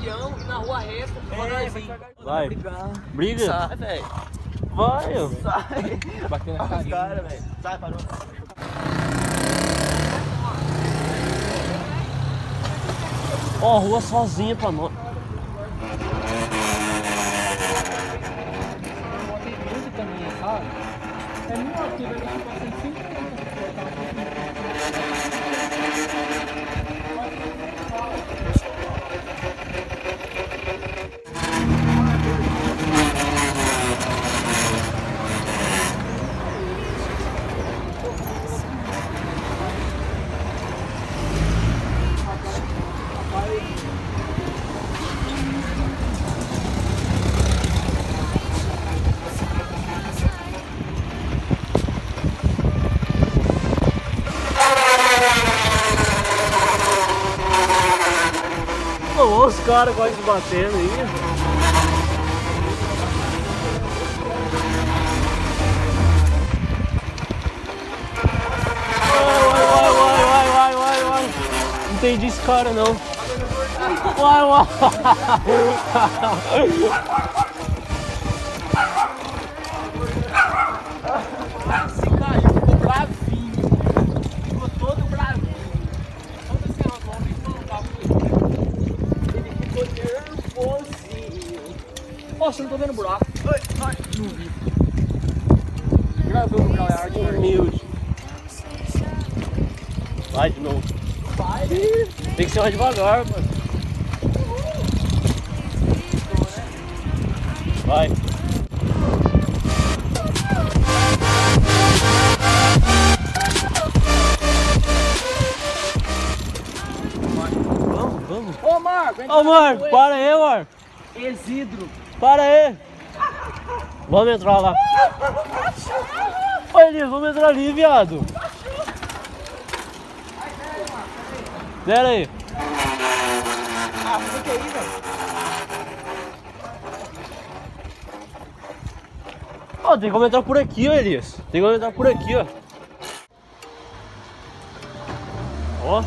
avião e na rua reta. Vai. Briga? Sai, velho. Vai, ó. Sai. Batendo na Cara, velho. Sai, parou. Ó, rua sozinha pra nós. É muito aqui, vai dar pra 5 Ô, os caras gostam de batendo aí. Vai. Não entendi esse cara não. Vai. Se caiu, ficou bravinho. Ficou todo bravinho. Toda semana, vamos ver se não dá. Ele ficou nervosinho. Nossa, eu não tô vendo buraco. Ai, não vi. Gravou o grau, é arte Humilde. Vai de novo. Vai. Tem que ser mais devagar, mano. Vai. Vamos. Ô, Marco, Ô, Marco, para aí, Marco. Exidro. Para aí. Vamos entrar lá. Ô, Elias, vamos entrar ali, viado. Pera aí. Ah, fica aí, velho. Ó, tem como entrar por aqui, ó, Elias. Tem como entrar por aqui, ó. Ó.